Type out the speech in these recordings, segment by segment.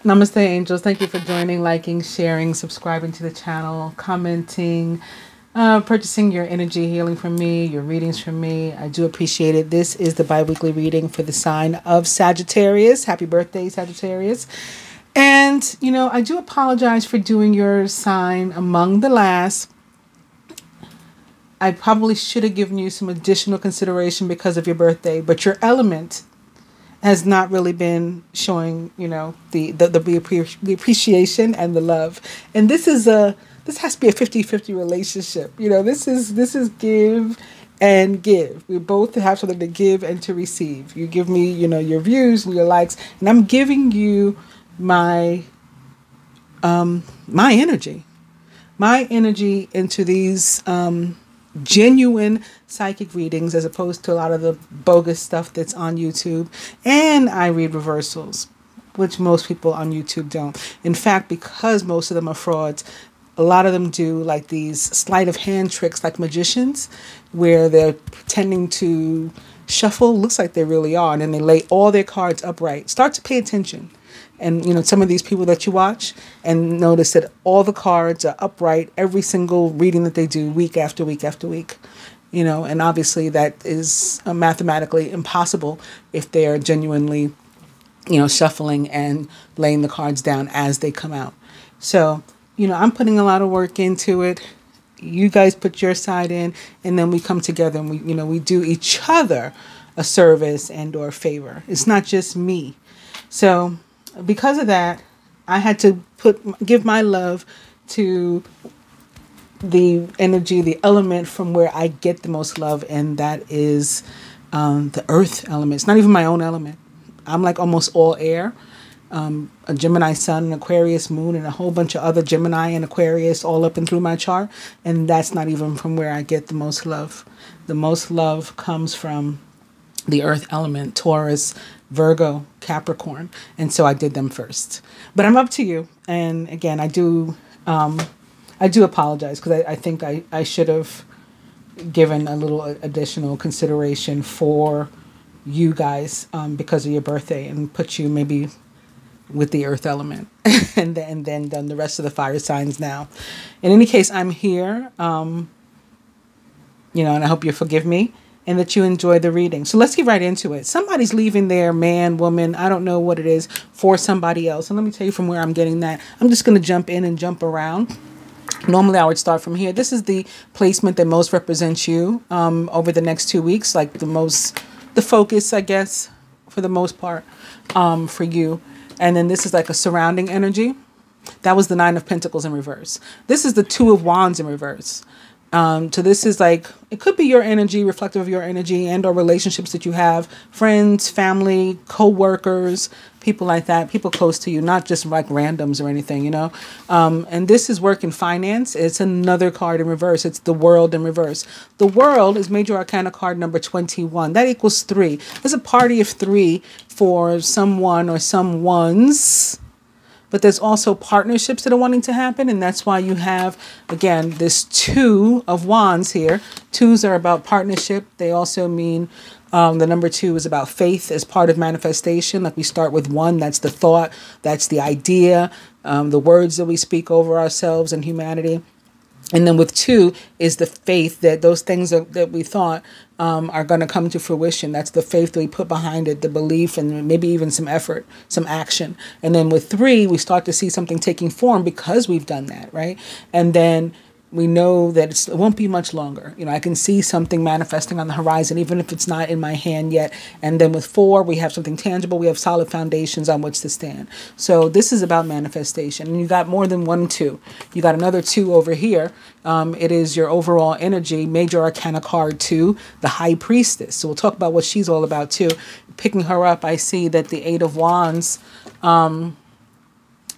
Namaste, angels. Thank you for joining, liking, sharing, subscribing to the channel, commenting, purchasing your energy healing from me, your readings from me. I do appreciate it. This is the bi-weekly reading for the sign of Sagittarius. Happy birthday, Sagittarius. And, you know, I do apologize for doing your sign among the last. I probably should have given you some additional consideration because of your birthday, but your element has not really been showing, you know, the appreciation and the love. And this has to be a 50-50 relationship. You know, this is give and give. We both have something to give and to receive. You give me, you know, your views and your likes, and I'm giving you my my energy into these genuine psychic readings, as opposed to a lot of the bogus stuff that's on YouTube. And I read reversals, which most people on YouTube don't. In fact, because most of them are frauds, a lot of them do like these sleight of hand tricks like magicians, where they're pretending to shuffle, looks like they really are, and then they lay all their cards upright. Start to pay attention. And, you know, some of these people that you watch, and notice that all the cards are upright, every single reading that they do, week after week after week. You know, and obviously that is mathematically impossible if they are genuinely, you know, shuffling and laying the cards down as they come out. So, you know, I'm putting a lot of work into it. You guys put your side in, and then we come together and we, you know, we do each other a service and or favor. It's not just me. So because of that, I had to give my love to the energy, the element from where I get the most love, and that is the earth element. It's not even my own element. I'm like almost all air. A Gemini sun, an Aquarius moon, and a whole bunch of other Gemini and Aquarius all up and through my chart, and that's not even from where I get the most love. The most love comes from the earth element, Taurus, Virgo, Capricorn. And so I did them first. But I'm up to you. And again, I do apologize, because I think I should have given a little additional consideration for you guys because of your birthday, and put you maybe with the earth element and then done the rest of the fire signs now. In any case, I'm here, you know, and I hope you forgive me, and that you enjoy the reading. So let's get right into it. Somebody's leaving their man, woman, I don't know what it is, for somebody else. And let me tell you from where I'm getting that. I'm just going to jump in and jump around. Normally I would start from here. This is the placement that most represents you over the next 2 weeks, like the focus, I guess, for the most part, for you. And then this is like a surrounding energy. That was the 9 of Pentacles in reverse. This is the 2 of Wands in reverse. So this is like, it could be your energy, reflective of your energy, and or relationships that you have, friends, family, co-workers, people like that, people close to you, not just like randoms or anything, you know. And this is work in finance. It's another card in reverse. It's the World in reverse. The World is Major Arcana card number 21. That equals 3. There's a party of 3 for someone or someone's. But there's also partnerships that are wanting to happen. And that's why you have, again, this 2 of Wands here. 2s are about partnership. They also mean the number 2 is about faith as part of manifestation. Like we start with 1, that's the thought, that's the idea, the words that we speak over ourselves and humanity. And then with 2 is the faith that those things that we thought are going to come to fruition. That's the faith that we put behind it, the belief, and maybe even some effort, some action. And then with 3, we start to see something taking form because we've done that, right? And then we know that it won't be much longer. You know, I can see something manifesting on the horizon, even if it's not in my hand yet. And then with 4, we have something tangible. We have solid foundations on which to stand. So this is about manifestation. And you got more than 1 2. You got another 2 over here. It is your overall energy, Major Arcana card 2, the High Priestess. So we'll talk about what she's all about too. Picking her up, I see that the 8 of Wands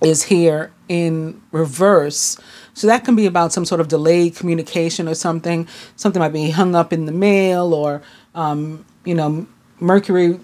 is here in reverse. So that can be about some sort of delayed communication or something. Something might be hung up in the mail, or, you know, Mercury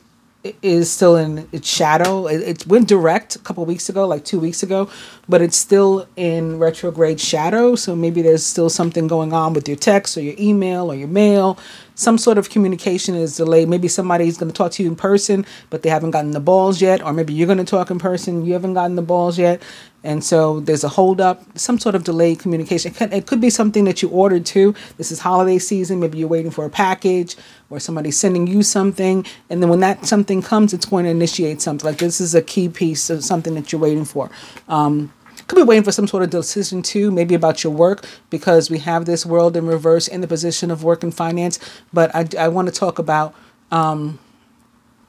is still in its shadow. It went direct a couple of weeks ago, like 2 weeks ago, but it's still in retrograde shadow. So maybe there's still something going on with your text or your email or your mail. some sort of communication is delayed. Maybe somebody's going to talk to you in person, but they haven't gotten the balls yet. Or maybe you're going to talk in person, you haven't gotten the balls yet. And so there's a hold up, some sort of delayed communication. It could be something that you ordered too. This is holiday season. Maybe you're waiting for a package or somebody's sending you something. And then when that something comes, it's going to initiate something. Like this is a key piece of something that you're waiting for. Could be waiting for some sort of decision too, maybe about your work, because we have this world in reverse in the position of work and finance. But I want to talk about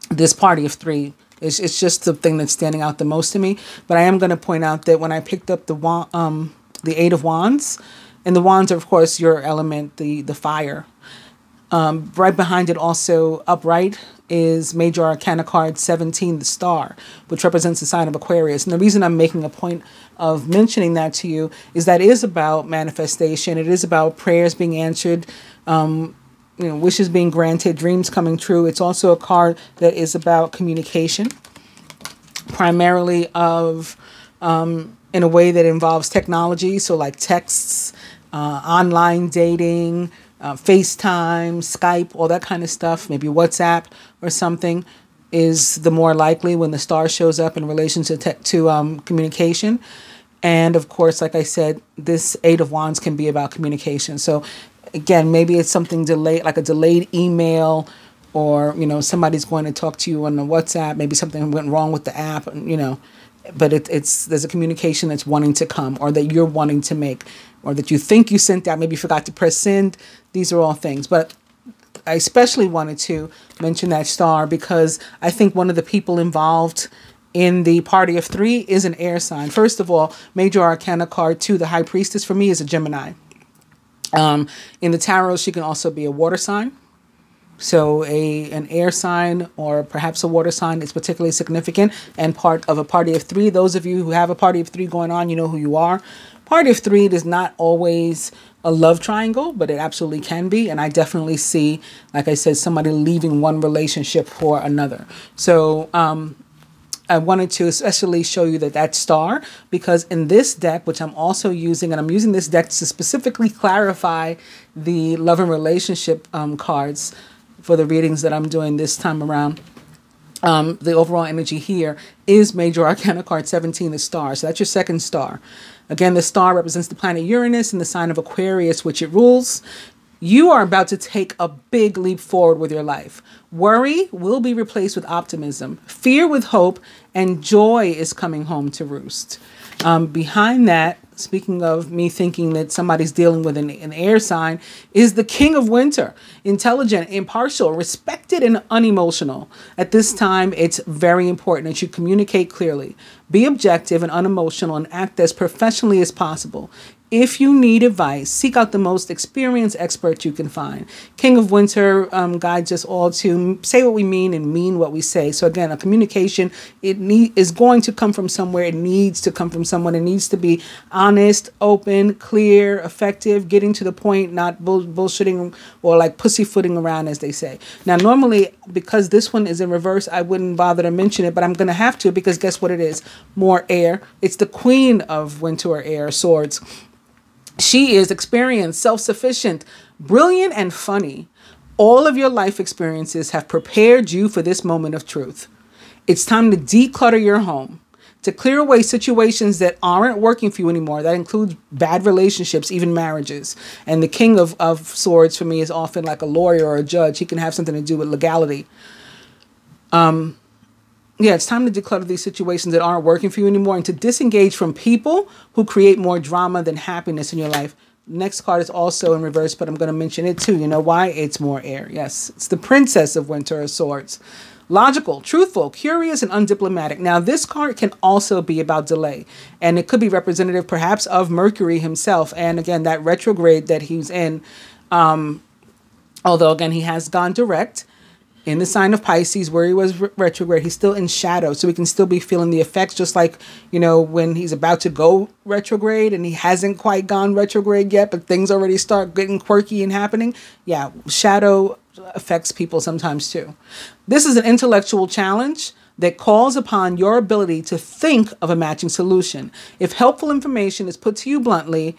this party of three. It's just the thing that's standing out the most to me. But I am going to point out that when I picked up the Eight of Wands, and the wands are, of course, your element, the fire. Right behind it also, upright, is Major Arcana card 17, the Star, which represents the sign of Aquarius. And the reason I'm making a point of mentioning that to you is that it is about manifestation. It is about prayers being answered, wishes being granted, dreams coming true. It's also a card that is about communication, primarily in a way that involves technology. So like texts, online dating, FaceTime, Skype, all that kind of stuff, maybe WhatsApp or something, is the more likely when the star shows up in relation to communication. And of course, like I said, this Eight of Wands can be about communication. So again, maybe it's something delayed, like a delayed email, or, somebody's going to talk to you on the WhatsApp. Maybe something went wrong with the app, but there's a communication that's wanting to come, or that you're wanting to make, or that you think you sent out, maybe you forgot to press send. These are all things. But I especially wanted to mention that star because I think one of the people involved in the party of three is an air sign. First of all, Major Arcana card 2, the High Priestess, for me is a Gemini. In the tarot, she can also be a water sign. So an air sign or perhaps a water sign is particularly significant and part of a party of three. Those of you who have a party of three going on, you know who you are. Party of three is not always a love triangle, but it absolutely can be. And I definitely see, like I said, somebody leaving one relationship for another. So I wanted to especially show you that star, because in this deck, which I'm also using, and I'm using this deck to specifically clarify the love and relationship cards for the readings that I'm doing this time around. The overall energy here is Major Arcana card 17, the Star. So that's your second star. Again, the star represents the planet Uranus in the sign of Aquarius, which it rules. You are about to take a big leap forward with your life. Worry will be replaced with optimism, fear with hope, and joy is coming home to roost. Behind that, speaking of me thinking that somebody's dealing with an air sign, is the King of Winter. Intelligent, impartial, respected, and unemotional. At this time, it's very important that you communicate clearly. Be objective and unemotional and act as professionally as possible. If you need advice, seek out the most experienced expert you can find. King of Winter guides us all to say what we mean and mean what we say. So again, a communication, is going to come from somewhere. It needs to come from someone. It needs to be honest, open, clear, effective, getting to the point, not bullshitting or like pussyfooting around, as they say. Now, normally, because this one is in reverse, I wouldn't bother to mention it, but I'm going to have to, because guess what it is? More air. It's the Queen of Winter, or Air, Swords. She is experienced, self-sufficient, brilliant, and funny. All of your life experiences have prepared you for this moment of truth. It's time to declutter your home, to clear away situations that aren't working for you anymore. That includes bad relationships, even marriages. And the King of Swords for me is often like a lawyer or a judge. He can have something to do with legality. Yeah, it's time to declutter these situations that aren't working for you anymore and to disengage from people who create more drama than happiness in your life. Next card is also in reverse, but I'm going to mention it too. You know why? It's more air. Yes, it's the Princess of Winter of Swords. Logical, truthful, curious, and undiplomatic. Now, this card can also be about delay, and it could be representative perhaps of Mercury himself. And again, that retrograde that he's in, although again, he has gone direct in the sign of Pisces where he was retrograde, he's still in shadow. So we can still be feeling the effects, just like, when he's about to go retrograde and he hasn't quite gone retrograde yet, but things already start getting quirky and happening. Yeah, shadow affects people sometimes too. This is an intellectual challenge that calls upon your ability to think of a matching solution. If helpful information is put to you bluntly,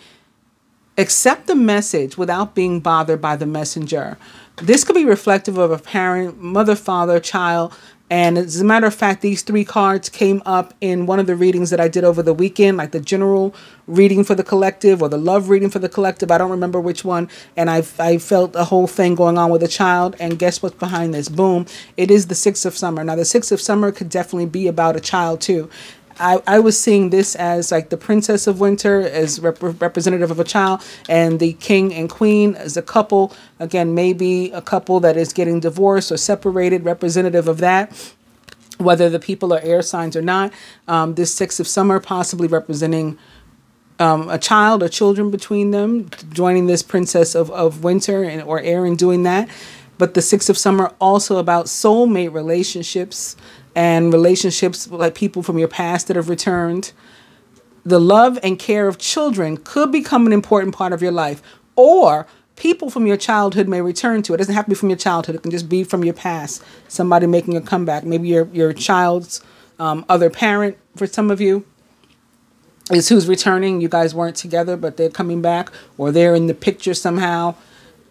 accept the message without being bothered by the messenger. This could be reflective of a parent, mother, father, child. And as a matter of fact, these 3 cards came up in one of the readings that I did over the weekend, like the general reading for the collective or the love reading for the collective. I don't remember which one. And I felt a whole thing going on with a child. And guess what's behind this? Boom. It is the 6 of Summer. Now, the 6 of Summer could definitely be about a child, too. I was seeing this as like the Princess of Winter as representative of a child, and the King and Queen as a couple. Again, maybe a couple that is getting divorced or separated, representative of that, whether the people are air signs or not. This 6 of Summer possibly representing a child or children between them, joining this Princess of Winter or air in doing that. But the 6 of Summer also about soulmate relationships, and relationships like people from your past that have returned. The love and care of children could become an important part of your life, or people from your childhood may return to it. It doesn't have to be from your childhood. It can just be from your past. Somebody making a comeback. Maybe your child's other parent, for some of you, is who's returning. You guys weren't together, but they're coming back, or they're in the picture somehow.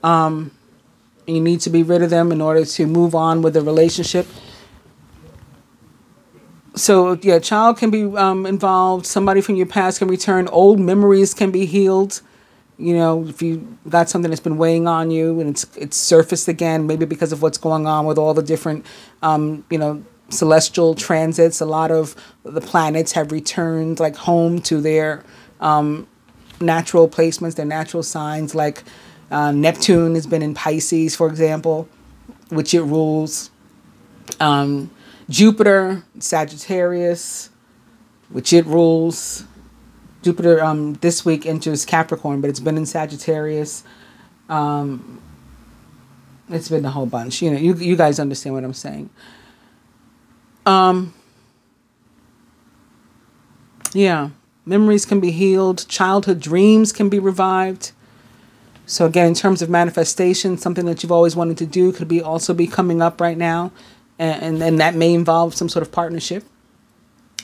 You need to be rid of them in order to move on with the relationship. So, yeah, child can be involved. Somebody from your past can return. Old memories can be healed. You know, if you got something that's been weighing on you and it's surfaced again, maybe because of what's going on with all the different, celestial transits. A lot of the planets have returned like home to their natural placements, their natural signs. Like Neptune has been in Pisces, for example, which it rules. Jupiter, Sagittarius, which it rules. Jupiter this week enters Capricorn, but it's been in Sagittarius. It's been a whole bunch. You know, you guys understand what I'm saying. Yeah, memories can be healed. Childhood dreams can be revived. So again, in terms of manifestation, something that you've always wanted to do could also be coming up right now. And that may involve some sort of partnership.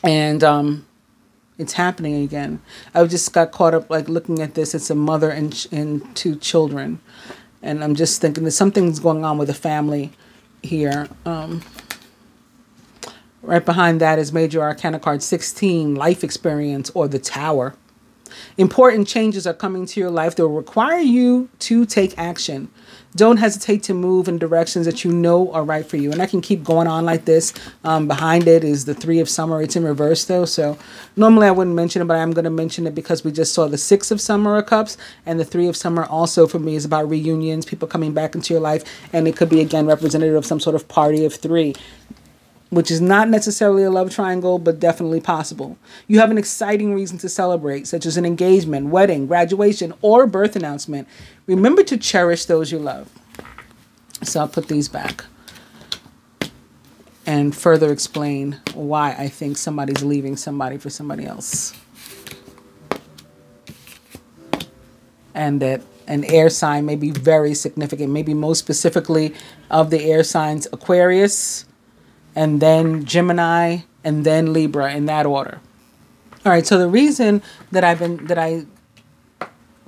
And it's happening again. I just got caught up like looking at this. It's a mother and 2 children. And I'm just thinking that something's going on with the family here. Right behind that is Major Arcana card 16, Life Experience, or the Tower. Important changes are coming to your life that will require you to take action. Don't hesitate to move in directions that you know are right for you. And I can keep going on like this. Behind it is the 3 of Summer. It's in reverse, though. So normally I wouldn't mention it, but I'm going to mention it because we just saw the 6 of Summer of Cups. And the 3 of Summer also for me is about reunions, people coming back into your life. And it could be, again, representative of some sort of party of 3. Which is not necessarily a love triangle, but definitely possible. You have an exciting reason to celebrate, such as an engagement, wedding, graduation, or birth announcement. Remember to cherish those you love. So I'll put these back and further explain why I think somebody's leaving somebody for somebody else. And that an air sign may be very significant, maybe most specifically of the air signs Aquarius, and then Gemini, and then Libra, in that order. All right, so the reason that I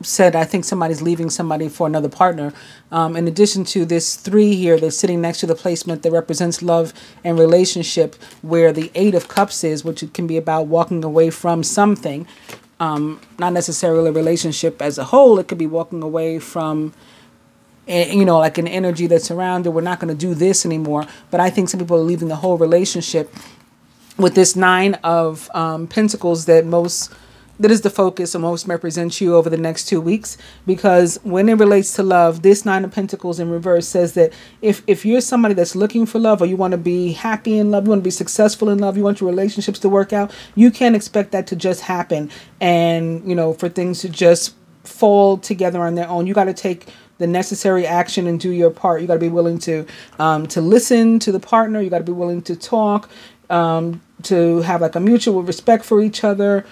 said I think somebody's leaving somebody for another partner, in addition to this 3 here that's sitting next to the placement that represents love and relationship, where the 8 of Cups is, which it can be about walking away from something, not necessarily a relationship as a whole. It could be walking away from, you know, like an energy that's around it. We're not going to do this anymore. But I think some people are leaving the whole relationship with this 9 of Pentacles that is the focus and most represents you over the next 2 weeks. Because when it relates to love, this 9 of Pentacles in reverse says that if you're somebody that's looking for love, or you want to be happy in love, you want to be successful in love, you want your relationships to work out, you can't expect that to just happen and, you know, for things to just fall together on their own. You got to take the necessary action and do your part. You got to be willing to listen to the partner. You got to be willing to talk, to have like a mutual respect for each other,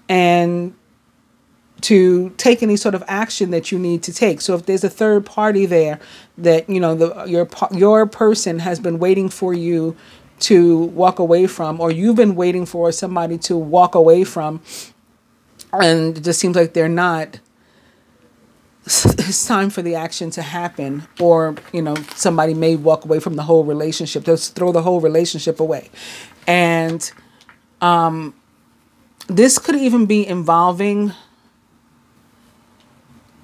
and to take any sort of action that you need to take. So if there's a third party there that, you know, your person has been waiting for you to walk away from, or you've been waiting for somebody to walk away from, and it just seems like they're not it's time for the action to happen, or, you know, somebody may walk away from the whole relationship. Just throw the whole relationship away. And this could even be involving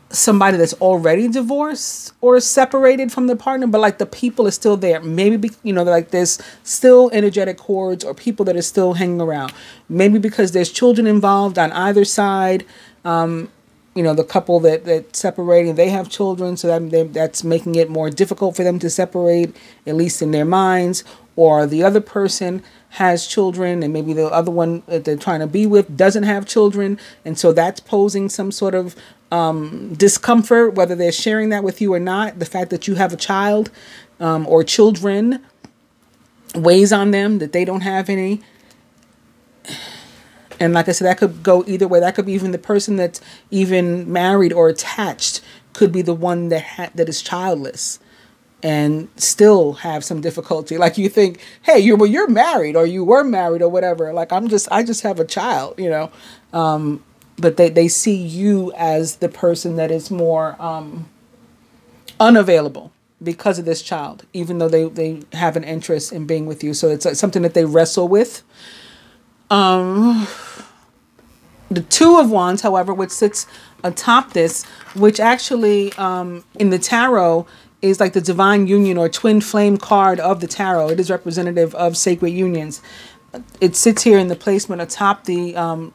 somebody that's already divorced or separated from the partner, but like the people are still there. Maybe, you know, like there's still energetic cords or people that are still hanging around. Maybe because there's children involved on either side. You know, the couple that separating, they have children, so that's making it more difficult for them to separate, at least in their minds. Or the other person has children, and maybe the other one that they're trying to be with doesn't have children, and so that's posing some sort of discomfort, whether they're sharing that with you or not. The fact that you have a child or children weighs on them, that they don't have any. And like I said, that could go either way. That could be even the person that's even married or attached could be the one that is childless and still have some difficulty. Like you think, hey, you're married, or you were married, or whatever. Like I just have a child, you know. But they see you as the person that is more unavailable because of this child, even though they have an interest in being with you. So it's like something that they wrestle with. The Two of Wands, however, which sits atop this, which actually in the tarot is like the divine union or twin flame card of the tarot. It is representative of sacred unions. It sits here in the placement atop the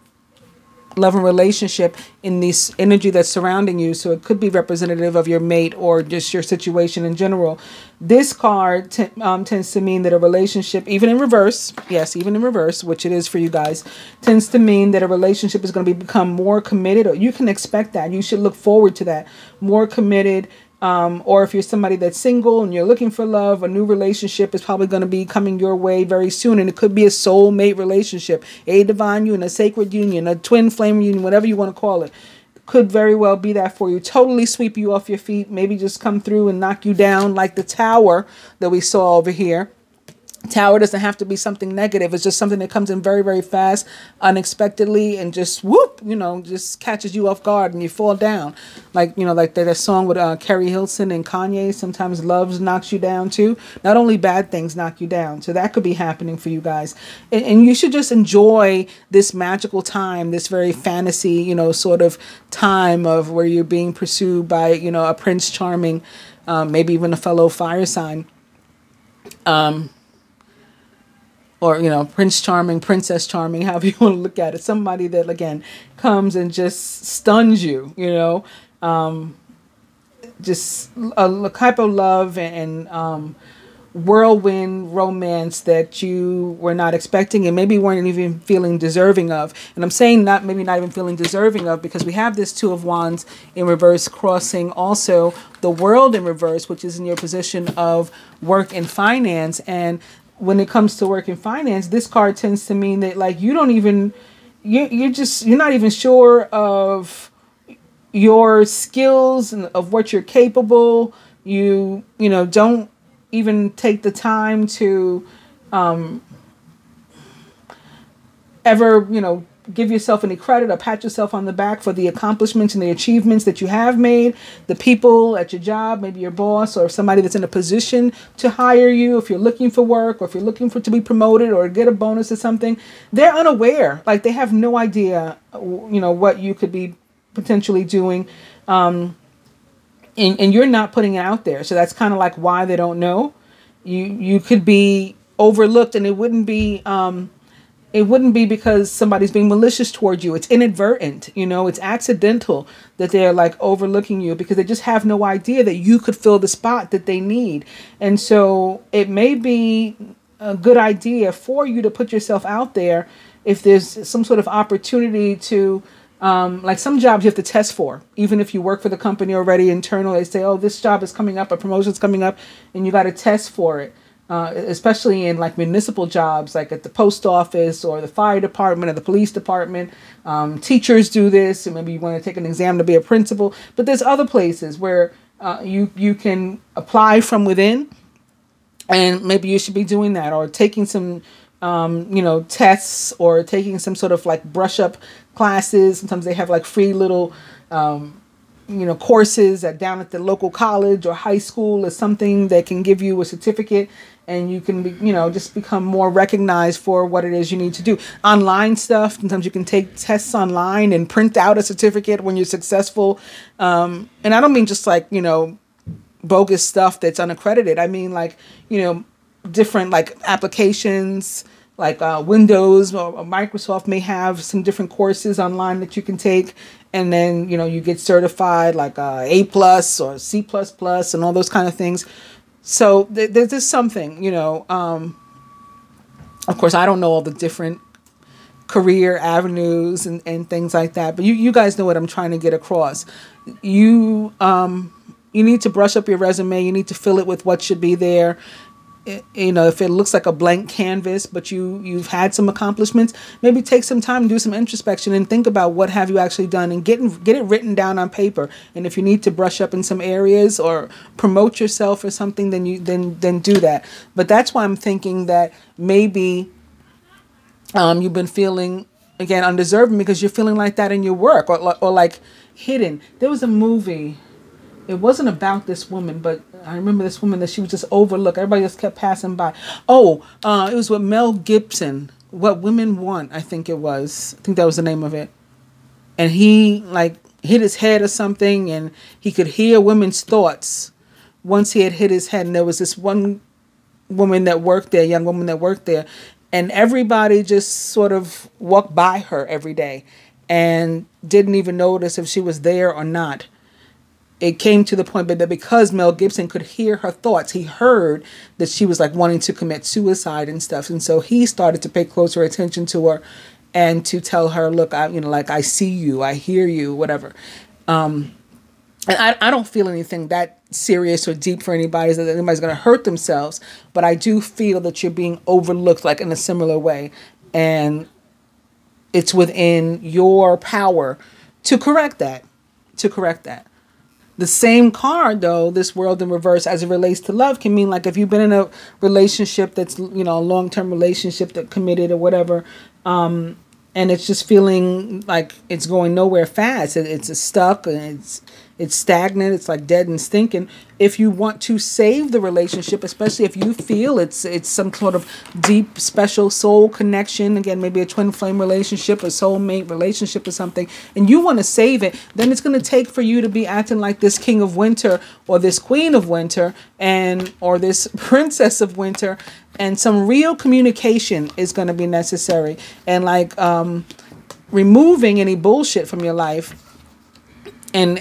love and relationship in this energy that's surrounding you. So it could be representative of your mate or just your situation in general. This card tends to mean that a relationship, even in reverse, yes, even in reverse, which it is for you guys, tends to mean that a relationship is going to become more committed, or you can expect that. You should look forward to that. More committed. Or if you're somebody that's single and you're looking for love, a new relationship is probably going to be coming your way very soon. And it could be a soulmate relationship, a divine union, a sacred union, a twin flame union, whatever you want to call it. Could very well be that for you. Totally sweep you off your feet. Maybe just come through and knock you down like the tower that we saw over here. Tower doesn't have to be something negative. It's just something that comes in very, very fast, unexpectedly, and just whoop, you know, just catches you off guard and you fall down. Like, you know, like that song with Carrie Hilson and Kanye, sometimes love knocks you down too. Not only bad things knock you down. So that could be happening for you guys. And you should just enjoy this magical time, this very fantasy, you know, sort of time of where you're being pursued by, you know, a Prince Charming, maybe even a fellow fire sign. Or, you know, Prince Charming, Princess Charming, however you want to look at it. Somebody that, again, comes and just stuns you, you know. Just a type of love and whirlwind romance that you were not expecting and maybe weren't even feeling deserving of. And I'm saying maybe not even feeling deserving of, because we have this Two of Wands in reverse crossing also the World in reverse, which is in your position of work and finance. And when it comes to work and finance, this card tends to mean that, like, you don't even, you're not even sure of your skills and of what you're capable. You know, don't even take the time to ever, you know, give yourself any credit or pat yourself on the back for the accomplishments and the achievements that you have made. The people at your job, maybe your boss or somebody that's in a position to hire you, if you're looking for work or if you're looking to be promoted or get a bonus or something, they're unaware. Like, they have no idea, you know, what you could be potentially doing. And you're not putting it out there. So that's kind of like why they don't know. You could be overlooked, and it wouldn't be because somebody's being malicious toward you. It's inadvertent, you know, it's accidental that they're like overlooking you because they just have no idea that you could fill the spot that they need. And so it may be a good idea for you to put yourself out there if there's some sort of opportunity to, like some jobs you have to test for. Even if you work for the company already internal, they say, oh, this job is coming up, a promotion's coming up, and you got to test for it. Especially in like municipal jobs, like at the post office or the fire department or the police department. Teachers do this, and maybe you want to take an exam to be a principal. But there's other places where you can apply from within, and maybe you should be doing that, or taking some you know, tests, or taking some sort of like brush up classes. Sometimes they have like free little courses down at the local college or high school or something that can give you a certificate, and you can be, just become more recognized for what it is you need to do. Online stuff, sometimes you can take tests online and print out a certificate when you're successful. And I don't mean just like, bogus stuff that's unaccredited. I mean like, different like applications, like Windows or Microsoft may have some different courses online that you can take. And then, you get certified like A+ or C++ and all those kind of things. So there's just something, of course, I don't know all the different career avenues and things like that, but you guys know what I'm trying to get across. You need to brush up your resume. You need to fill it with what should be there. If it looks like a blank canvas, but you've had some accomplishments, maybe take some time, do some introspection, and think about what have you actually done, and get it written down on paper. And if you need to brush up in some areas or promote yourself or something, then do that. But that's why I'm thinking that maybe you've been feeling again undeserving because you're feeling like that in your work or like hidden. There was a movie. It wasn't about this woman, but I remember this woman that she was just overlooked. Everybody just kept passing by. Oh, it was with Mel Gibson. What Women Want, I think it was. I think that was the name of it. And he like hit his head or something, and he could hear women's thoughts once he had hit his head. And there was this one woman that worked there, young woman that worked there, and everybody just sort of walked by her every day and didn't even notice if she was there or not. It came to the point that because Mel Gibson could hear her thoughts, he heard that she was like wanting to commit suicide and stuff. And so he started to pay closer attention to her and to tell her, look, I see you, I hear you, whatever. And I don't feel anything that serious or deep for anybody, that anybody's going to hurt themselves. But I do feel that you're being overlooked like in a similar way. And it's within your power to correct that, The same card, though, this World in reverse, as it relates to love, can mean like if you've been in a relationship that's, a long-term relationship that committed or whatever, and it's just feeling like it's going nowhere fast. It's stuck and it's stagnant. It's like dead and stinking. If you want to save the relationship, especially if you feel it's some sort of deep, special soul connection, again, maybe a twin flame relationship, a soulmate relationship or something, and you want to save it, then it's going to take for you to be acting like this King of Winter or this Queen of Winter or this Princess of Winter, and some real communication is going to be necessary. And like removing any bullshit from your life and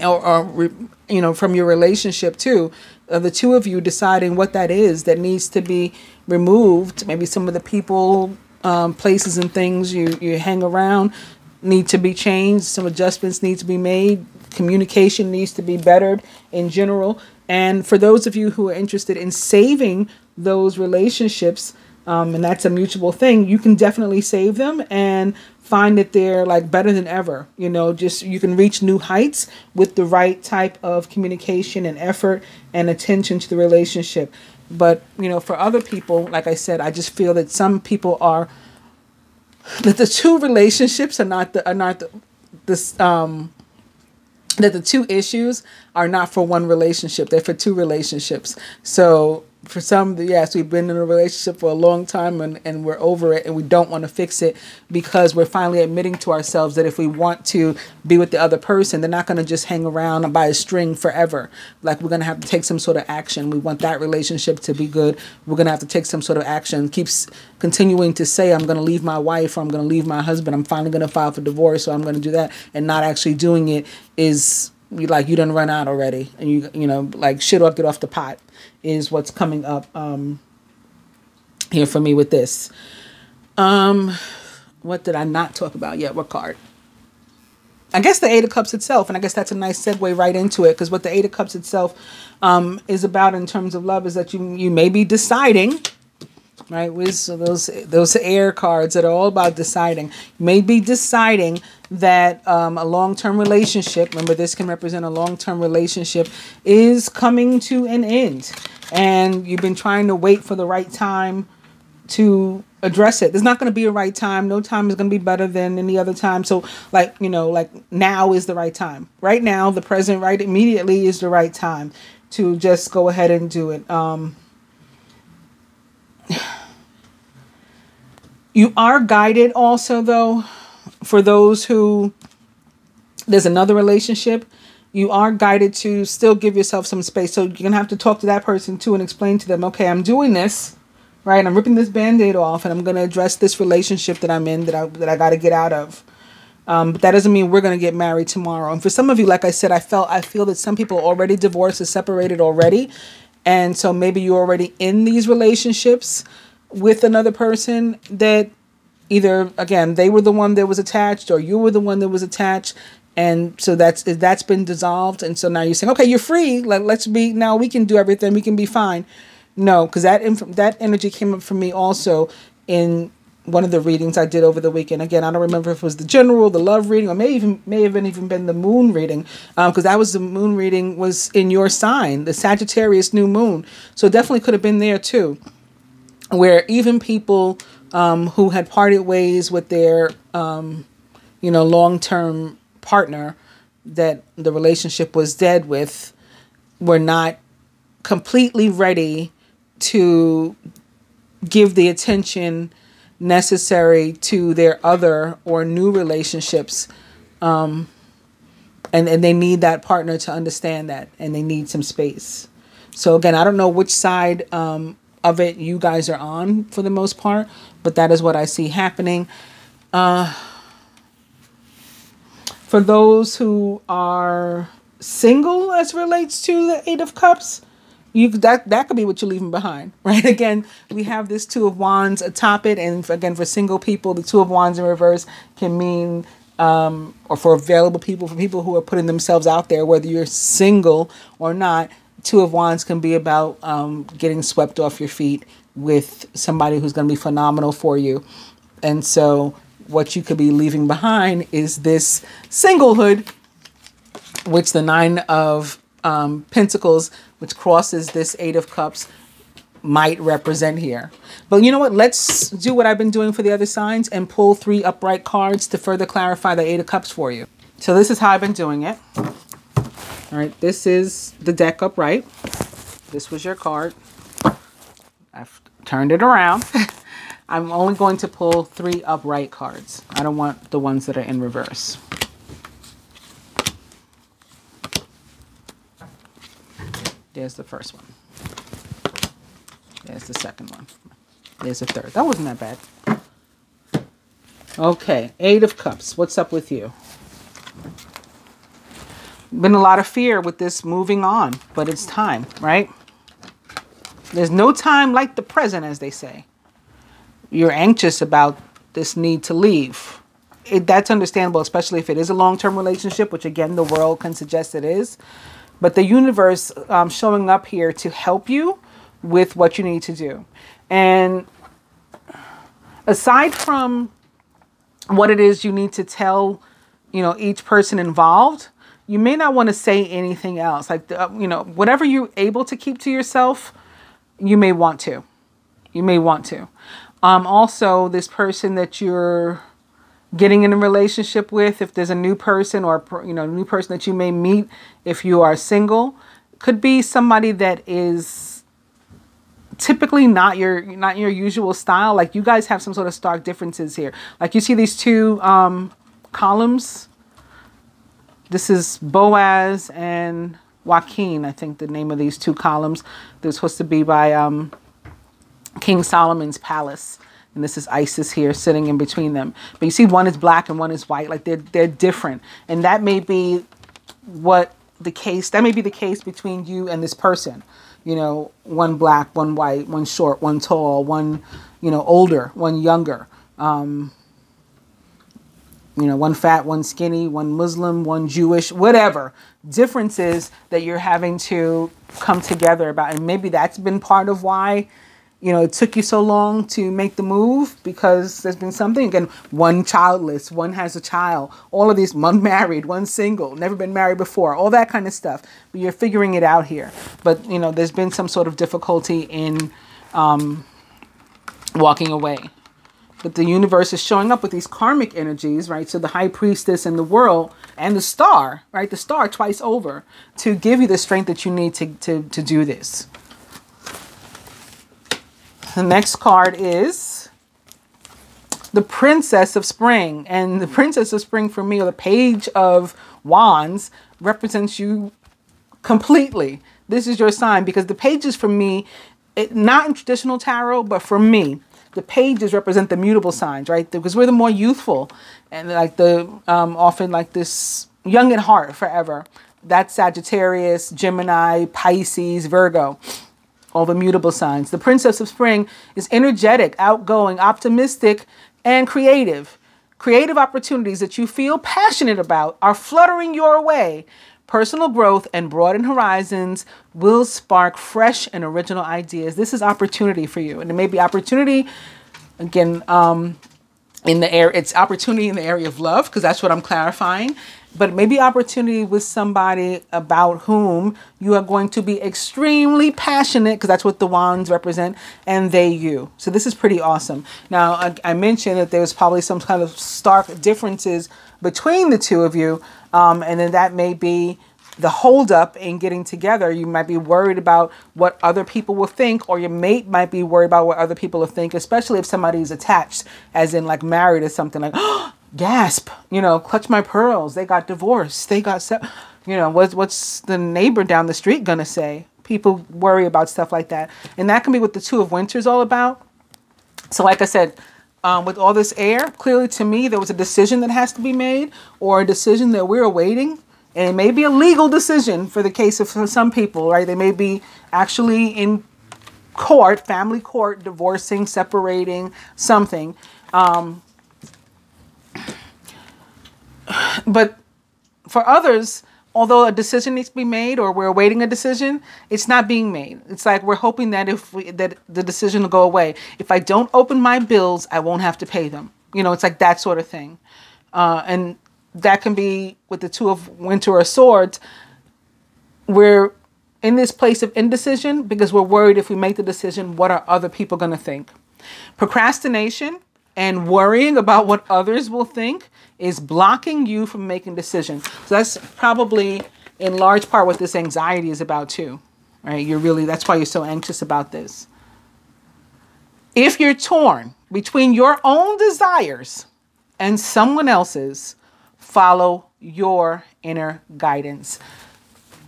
from your relationship too, the two of you deciding what that is that needs to be removed. Maybe some of the people, places and things you hang around need to be changed. Some adjustments need to be made. Communication needs to be bettered in general. And for those of you who are interested in saving those relationships, and that's a mutual thing, you can definitely save them and find that they're like better than ever. Just you can reach new heights with the right type of communication and effort and attention to the relationship. But, for other people, like I said, I just feel that some people that the two relationships that the two issues are not for one relationship. They're for two relationships. So for some, yes, we've been in a relationship for a long time and we're over it and we don't want to fix it because we're finally admitting to ourselves that if we want to be with the other person, they're not going to just hang around by a string forever. Like we're going to have to take some sort of action. We want that relationship to be good. We're going to have to take some sort of action. Keeps continuing to say, I'm going to leave my wife or I'm going to leave my husband. I'm finally going to file for divorce, so I'm going to do that. And not actually doing it is like you done run out already. And like shit off, get off the pot is what's coming up here for me with this. What did I not talk about yet? What card? I guess the Eight of Cups itself, and I guess that's a nice segue right into it, because what the Eight of Cups itself is about in terms of love is that you may be deciding, right? With those air cards that are all about deciding. You may be deciding that a long-term relationship, remember this can represent a long-term relationship, is coming to an end. And you've been trying to wait for the right time to address it. There's not going to be a right time. No time is going to be better than any other time. So like, you know, like now is the right time. Right now, the present, right immediately is the right time to just go ahead and do it. You are guided also, though, for those who there's another relationship. You are guided to still give yourself some space. So you're going to have to talk to that person too and explain to them, okay, I'm doing this. Right, I'm ripping this Band-Aid off, and I'm going to address this relationship that I'm in that I got to get out of. But that doesn't mean we're going to get married tomorrow. And for some of you, like I said, I feel that some people are already divorced or separated already, and so maybe you're already in these relationships with another person that either again they were the one that was attached, or you were the one that was attached, and so that's been dissolved, and so now you're saying, okay, you're free. Let's be now. We can do everything. We can be fine. No, because that energy came up for me also in one of the readings I did over the weekend. Again, I don't remember if it was the general, the love reading, or may have even been the moon reading, because that was the moon reading was in your sign, the Sagittarius new moon. So it definitely could have been there too, where even people who had parted ways with their long-term partner that the relationship was dead with were not completely ready to give the attention necessary to their other or new relationships. And they need that partner to understand that, and they need some space. So again, I don't know which side of it you guys are on for the most part, but that is what I see happening. For those who are single as relates to the Eight of Cups, that could be what you're leaving behind, right? Again, we have this Two of Wands atop it, and again, for single people, the Two of Wands in reverse can mean, or for available people, for people who are putting themselves out there, whether you're single or not, Two of Wands can be about getting swept off your feet with somebody who's going to be phenomenal for you. And so what you could be leaving behind is this singlehood, which the Nine of Pentacles, which crosses this Eight of Cups, might represent here. But you know what? Let's do what I've been doing for the other signs and pull 3 upright cards to further clarify the Eight of Cups for you. So this is how I've been doing it. All right, this is the deck upright. This was your card. I've turned it around. I'm only going to pull 3 upright cards. I don't want the ones that are in reverse. There's the first one. There's the second one. There's the third. That wasn't that bad. Okay, Eight of Cups. What's up with you? Been a lot of fear with this moving on, but it's time, right? There's no time like the present, as they say. You're anxious about this need to leave. That's understandable, especially if it is a long-term relationship, which again, the world can suggest it is. But the universe showing up here to help you with what you need to do. And aside from what it is you need to tell, each person involved, you may not want to say anything else. Like, whatever you're able to keep to yourself, you may want to. You may want to. Also, this person that you're getting in a relationship with, if there's a new person or new person that you may meet if you are single, could be somebody that is typically not your usual style. Like, you guys have some sort of stark differences here. Like, you see these 2 columns. This is Boaz and Joaquin, I think the name of these 2 columns. They're supposed to be by King Solomon's palace. And this is Isis here sitting in between them. But you see one is black and one is white. Like, they're different. And that may be the case between you and this person. One black, one white, one short, one tall, one, older, one younger. One fat, one skinny, one Muslim, one Jewish, whatever. Differences that you're having to come together about. And maybe that's been part of why it took you so long to make the move, because there's been something. Again, one childless, one has a child, all of these, one married, one single, never been married before, all that kind of stuff. But you're figuring it out here. But, there's been some sort of difficulty in walking away. But the universe is showing up with these karmic energies, right? So the high priestess and the world and the star, right? The star twice over to give you the strength that you need to do this. The next card is the Princess of Spring. And the Princess of Spring for me, or the Page of Wands, represents you completely. This is your sign, because the pages for me, not in traditional tarot, but for me, the pages represent the mutable signs, right? Because we're the more youthful and like the often like this young at heart forever. That's Sagittarius, Gemini, Pisces, Virgo, all the mutable signs. The Princess of Spring is energetic, outgoing, optimistic, and creative. Creative opportunities that you feel passionate about are fluttering your way. Personal growth and broadened horizons will spark fresh and original ideas. This is opportunity for you. And it may be opportunity, again, in the area, it's opportunity in the area of love, because that's what I'm clarifying. But it may be opportunity with somebody about whom you are going to be extremely passionate, because that's what the wands represent, and they you. So this is pretty awesome. Now, I mentioned that there was probably some kind of stark differences between the two of you. And then that may be the holdup in getting together. You might be worried about what other people will think, or your mate might be worried about what other people will think, especially if somebody's attached, as in like married or something, like, oh, gasp, you know, clutch my pearls. They got divorced. They got, you know, what's the neighbor down the street going to say? People worry about stuff like that. And that can be what the Two of Winter is all about. So like I said, with all this air, clearly to me, there was a decision that has to be made, or a decision that we're awaiting. And it may be a legal decision for the case of some people, right? They may be actually in court, family court, divorcing, separating, something. But for others, although a decision needs to be made, or we're awaiting a decision, it's not being made. It's like we're hoping that that the decision will go away. If I don't open my bills, I won't have to pay them. You know, it's like that sort of thing. And that can be with the Two of Winter or Swords. We're in this place of indecision because we're worried if we make the decision, what are other people going to think? Procrastination and worrying about what others will think is blocking you from making decisions. So that's probably in large part what this anxiety is about too, right? That's why you're so anxious about this. If you're torn between your own desires and someone else's, follow your inner guidance.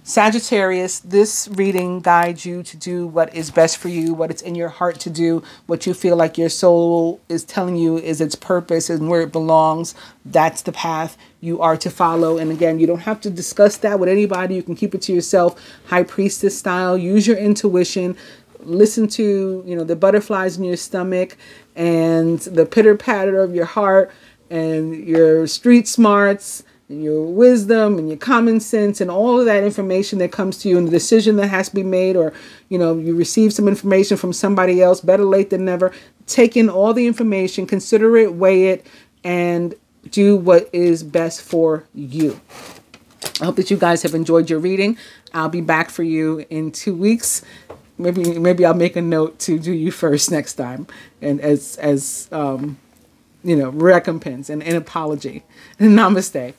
Sagittarius, this reading guides you to do what is best for you, what it's in your heart to do, what you feel like your soul is telling you is its purpose and where it belongs. That's the path you are to follow. And again, you don't have to discuss that with anybody. You can keep it to yourself, High Priestess style. Use your intuition. Listen to, you know, the butterflies in your stomach and the pitter patter of your heart and your street smarts and your wisdom and your common sense and all of that information that comes to you, and the decision that has to be made, or, you know, you receive some information from somebody else, better late than never. Take in all the information, consider it, weigh it, and do what is best for you. I hope that you guys have enjoyed your reading. I'll be back for you in 2 weeks. Maybe I'll make a note to do you first next time, and as you know, recompense and an apology. Namaste.